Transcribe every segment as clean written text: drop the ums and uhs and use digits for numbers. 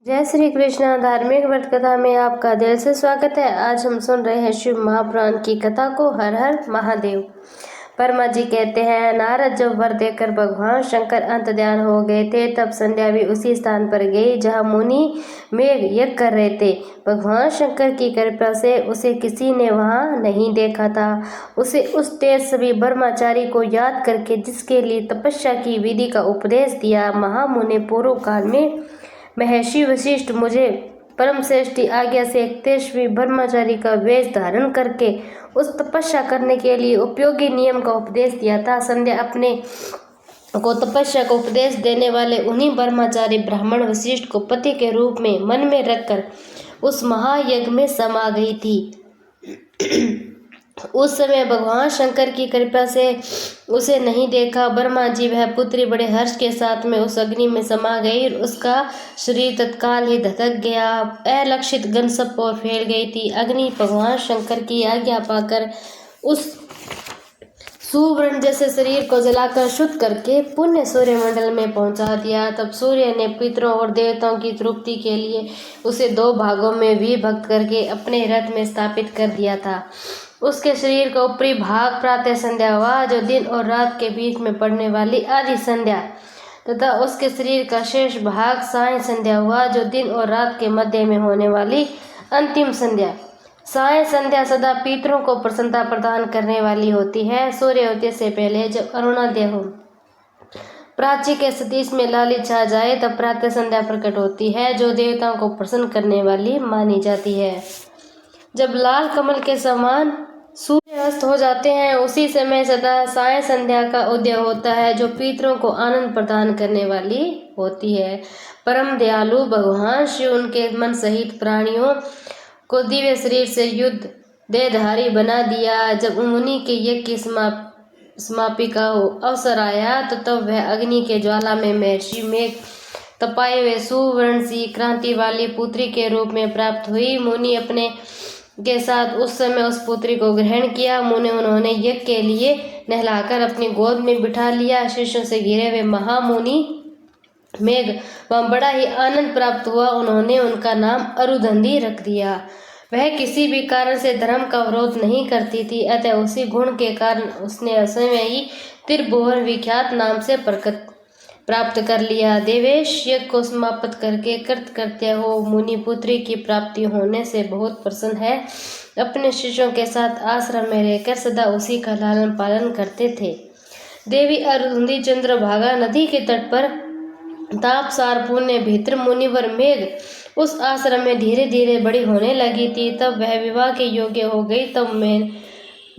जय श्री कृष्ण। धार्मिक व्रत कथा में आपका दिल से स्वागत है। आज हम सुन रहे हैं शिव महापुराण की कथा को। हर हर महादेव। ब्रह्मा जी कहते हैं, नारद जब वर देकर भगवान शंकर अंत ध्यान हो गए थे, तब संध्या भी उसी स्थान पर गई जहां मुनि मेघ यज्ञ कर रहे थे। भगवान शंकर की कृपा से उसे किसी ने वहां नहीं देखा था। उसे उस तेज सभी ब्रह्मचारी को याद करके जिसके लिए तपस्या की विधि का उपदेश दिया, महामुनि पूर्व काल में महर्षि वशिष्ठ मुझे परम श्रेष्ठ आज्ञा से 31वें ब्रह्मचारी का वेश धारण करके उस तपस्या करने के लिए उपयोगी नियम का उपदेश दिया था। संध्या अपने को तपस्या को उपदेश देने वाले उन्हीं ब्रह्मचारी ब्राह्मण वशिष्ठ को पति के रूप में मन में रखकर उस महायज्ञ में समा गई थी। उस समय भगवान शंकर की कृपा से उसे नहीं देखा। ब्रह्मा जी वह पुत्री बड़े हर्ष के साथ में उस अग्नि में समा गई और उसका शरीर तत्काल ही धधक गया। अलक्षित गंध सब ओर फैल गई थी। अग्नि भगवान शंकर की आज्ञा पाकर उस सुवर्ण जैसे शरीर को जलाकर शुद्ध करके पुण्य सूर्य मंडल में पहुंचा दिया। तब सूर्य ने पितरों और देवताओं की तृप्ति के लिए उसे 2 भागों में विभक्त करके अपने रथ में स्थापित कर दिया था। उसके शरीर का ऊपरी भाग प्रातः संध्या हुआ, जो दिन और रात के बीच में पड़ने वाली आदि संध्या, तथा उसके शरीर का शेष भाग साय संध्या हुआ, जो दिन और रात के मध्य में होने वाली अंतिम संध्या। साय संध्या सदा पितरों को प्रसन्नता प्रदान करने वाली होती है। सूर्योदय से पहले जब अरुणोदय हो, प्राची के सतीश में लाली छा जाए, तब प्रातः संध्या प्रकट होती है, जो देवताओं को प्रसन्न करने वाली मानी जाती है। जब लाल कमल के समान सूर्य अस्त हो जाते हैं, उसी समय सदा साय संध्या का उदय होता है, जो पितरों को आनंद प्रदान करने वाली होती है। परम दयालु भगवान शिव उनके मन सहित प्राणियों को दिव्य शरीर से युद्ध देहधारी बना दिया। जब मुनि के यज्ञ की समाप्ति का अवसर आया, तो तब वह अग्नि के ज्वाला में महर्षि मेघ तपाए हुए सुवर्ण सी क्रांति वाली पुत्री के रूप में प्राप्त हुई। मुनि अपने के साथ उस समय उस पुत्री को ग्रहण किया। मुनि उन्होंने यज्ञ के लिए नहलाकर अपनी गोद में बिठा लिया। शिष्यों से घिरे हुए महामुनि मेघ वह बड़ा ही आनंद प्राप्त हुआ। उन्होंने उनका नाम अरुंधति रख दिया। वह किसी भी कारण से धर्म का विरोध नहीं करती थी, अतः उसी गुण के कारण उसने असमय ही त्रिभुवन विख्यात नाम से प्राप्त कर लिया। देवेश यज्ञ को समाप्त करके कृतकृत्य हो मुनि पुत्री की प्राप्ति होने से बहुत प्रसन्न है। अपने शिष्यों के साथ आश्रम में रहकर सदा उसी का लालन पालन करते थे। देवी अरुंधति चंद्रभागा नदी के तट पर तापसार पुण्य भीतर मुनिवर मेघ उस आश्रम में धीरे धीरे बड़ी होने लगी थी। तब वह विवाह के योग्य हो गई। तब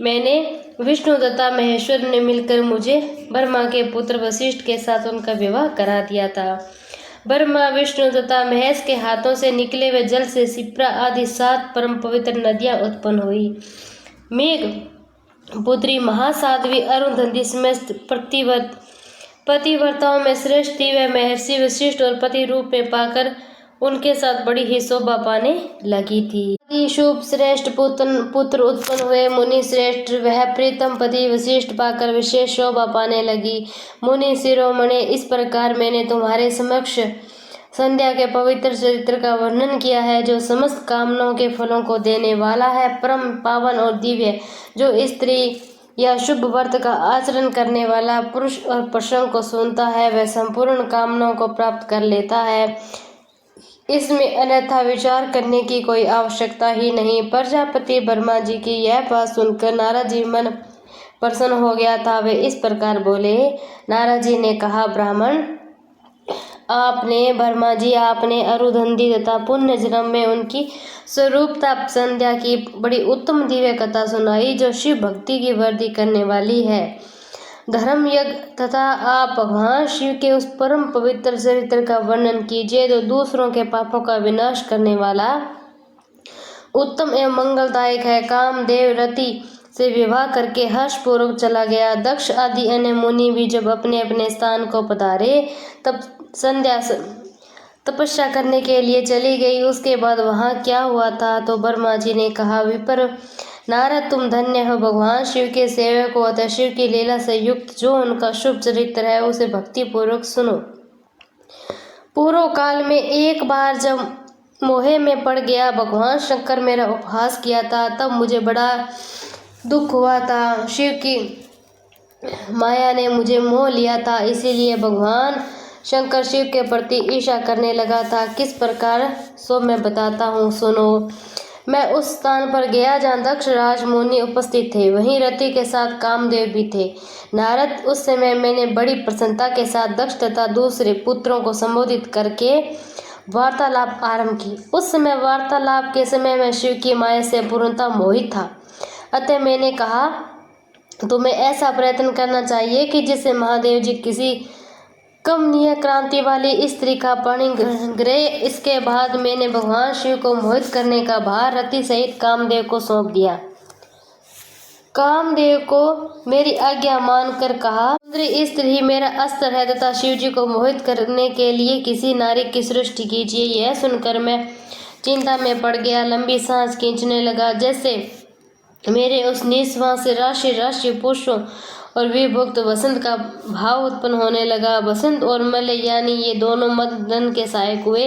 मैंने विष्णु तथा महेश्वर ने मिलकर मुझे ब्रह्मा के पुत्र वशिष्ठ के साथ उनका विवाह करा दिया था। ब्रह्मा विष्णु तथा महेश के हाथों से निकले हुए जल से शिप्रा आदि 7 परम पवित्र नदियां उत्पन्न हुई। मेघ पुत्री महासाध्वी अरुंधति समस्त पतिव्रताओं में श्रेष्ठ थी। वह महर्षि वशिष्ठ और पति रूप में पाकर उनके साथ बड़ी ही शोभा पाने लगी थी। शुभ श्रेष्ठ पुत्र उत्पन्न हुए। मुनि श्रेष्ठ वह प्रीतम पति वशिष्ठ पाकर विशेष शोभा पाने लगी। मुनि शिरोमणि, इस प्रकार मैंने तुम्हारे समक्ष संध्या के पवित्र चरित्र का वर्णन किया है, जो समस्त कामनाओं के फलों को देने वाला है, परम पावन और दिव्य। जो स्त्री या शुभ व्रत का आचरण करने वाला पुरुष और प्रसंग को सुनता है, वह संपूर्ण कामनाओं को प्राप्त कर लेता है। इसमें अन्यथा विचार करने की कोई आवश्यकता ही नहीं। प्रजापति ब्रह्मा जी की यह बात सुनकर नारद जी मन प्रसन्न हो गया था। वे इस प्रकार बोले। नारद जी ने कहा, ब्राह्मण, ब्रह्मा जी आपने अरुंधति तथा पुण्य जन्म में उनकी स्वरूपता संध्या की बड़ी उत्तम दिव्य कथा सुनाई, जो शिव भक्ति की वृद्धि करने वाली है। धर्म यज्ञ तथा आप भगवान शिव के उस परम पवित्र चरित्र का वर्णन कीजिए, जो दूसरों के पापों का विनाश करने वाला उत्तम एवं मंगलदायक है। कामदेव रति से विवाह करके हर्षपूर्वक चला गया। दक्ष आदि अन्य मुनि भी जब अपने अपने स्थान को पधारे, तब संध्या तपस्या करने के लिए चली गई। उसके बाद वहां क्या हुआ था, तो ब्रह्मा जी ने कहा, विप्र नारद, तुम धन्य हो। भगवान शिव के सेवक हो, अतः शिव की लीला से युक्त जो उनका शुभ चरित्र है, उसे भक्ति पूर्वक सुनो। पूर्व काल में एक बार जब मोह में पड़ गया भगवान शंकर मेरा उपहास किया था, तब मुझे बड़ा दुख हुआ था। शिव की माया ने मुझे मोह लिया था, इसीलिए भगवान शंकर शिव के प्रति ईर्ष्या करने लगा था। किस प्रकार सो मैं बताता हूँ, सुनो। मैं उस स्थान पर गया जहाँ दक्ष राज मुनि उपस्थित थे, वहीं रति के साथ कामदेव भी थे। नारद, उस समय मैंने बड़ी प्रसन्नता के साथ दक्ष तथा दूसरे पुत्रों को संबोधित करके वार्तालाप आरंभ की। उस समय वार्तालाप के समय मैं शिव की माया से पूर्णतः मोहित था। अतः मैंने कहा, तुम्हें ऐसा प्रयत्न करना चाहिए कि जिससे महादेव जी किसी कमनीय क्रांति वाली स्त्री का परिग्रह। इसके बाद मैंने भगवान शिव को मोहित करने का भार रति सहित कामदेव को सौंप दिया। कामदेव को मेरी आज्ञा मानकर कहा, सुंदरी स्त्री ही मेरा अस्त्र है तथा शिव जी को मोहित करने के लिए किसी नारी की सृष्टि कीजिए। यह सुनकर मैं चिंता में पड़ गया, लंबी सांस खींचने लगा, जैसे मेरे उस निश्वास से राशि राशि पुरुषों और विभुक्त बसंत का भाव उत्पन्न होने लगा। बसंत और मलय यानी ये दोनों मदन के सहायक हुए।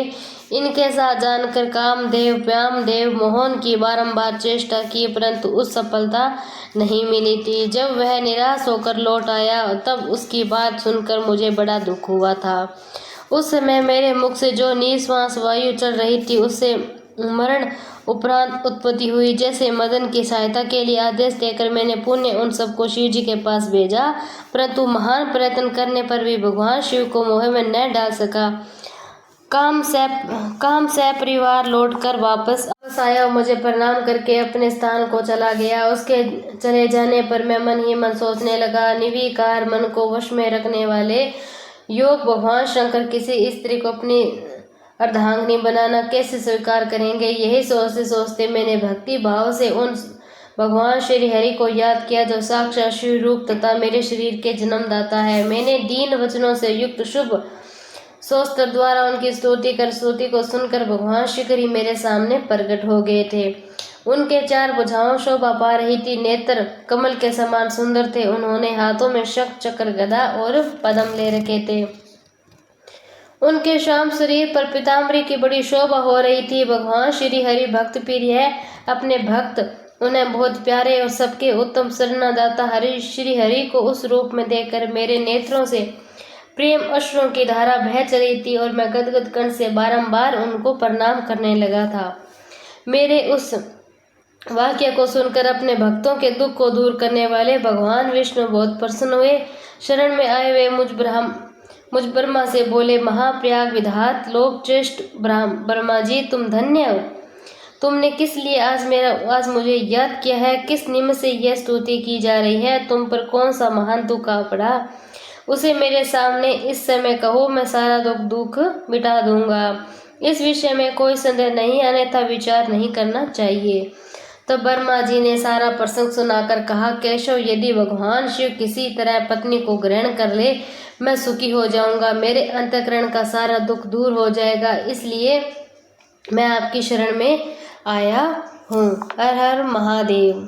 इनके साथ जानकर कामदेव व्यामदेव मोहन की बारंबार चेष्टा की, परंतु उस सफलता नहीं मिली थी। जब वह निराश होकर लौट आया, तब उसकी बात सुनकर मुझे बड़ा दुख हुआ था। उस समय मेरे मुख से जो निश्वास वायु चल रही थी, उससे मरण उपरांत उत्पत्ति हुई। जैसे मदन की सहायता के लिए आदेश देकर मैंने पुण्य उन सबको शिव जी के पास भेजा, परंतु महान प्रयत्न करने पर भी भगवान शिव को मोह में न डाल सका। काम से परिवार लौटकर वापस आया और मुझे प्रणाम करके अपने स्थान को चला गया। उसके चले जाने पर मैं मन ही मन सोचने लगा, निर्विकार मन को वश में रखने वाले योग भगवान शंकर किसी स्त्री को अपनी अर्धांगिनी बनाना कैसे स्वीकार करेंगे। यही सोचते सोचते मैंने भक्ति भाव से उन भगवान श्री हरि को याद किया, जो साक्षात शिव रूप तथा मेरे शरीर के जन्मदाता है। मैंने दीन वचनों से युक्त शुभ स्तोत्र द्वारा उनकी स्तुति को सुनकर भगवान श्री ही मेरे सामने प्रकट हो गए थे। उनके 4 भुजाओं शोभा पा रही थी, नेत्र कमल के समान सुंदर थे। उन्होंने हाथों में शंख चक्र गदा और पद्म ले रखे थे। उनके श्याम शरीर पर पीताम्बरी की बड़ी शोभा हो रही थी। भगवान श्री हरि भक्त प्रिय है, अपने भक्त उन्हें बहुत प्यारे और सबके उत्तम शरणदाता हरि श्री हरि को उस रूप में देखकर मेरे नेत्रों से प्रेम अश्रुओं की धारा बह चली थी और मैं गदगद कंठ से बारंबार उनको प्रणाम करने लगा था। मेरे उस वाक्य को सुनकर अपने भक्तों के दुख को दूर करने वाले भगवान विष्णु बहुत प्रसन्न हुए। शरण में आए हुए मुझ ब्रह्मा से बोले, महाप्रयाग विधात लोक श्रेष्ठ ब्रह्मा जी, तुम धन्य हो। तुमने किस लिए आज मुझे याद किया है? किस नियम से यह स्तुति की जा रही है? तुम पर कौन सा महान दुख आ पड़ा, उसे मेरे सामने इस समय कहो, मैं सारा दुख मिटा दूंगा। इस विषय में कोई संदेह नहीं, अन्यथा विचार नहीं करना चाहिए। तब ब्रह्मा जी ने सारा प्रसंग सुनाकर कहा, केशव, यदि भगवान शिव किसी तरह पत्नी को ग्रहण कर ले, मैं सुखी हो जाऊंगा, मेरे अंतःकरण का सारा दुख दूर हो जाएगा। इसलिए मैं आपकी शरण में आया हूँ। हर हर महादेव।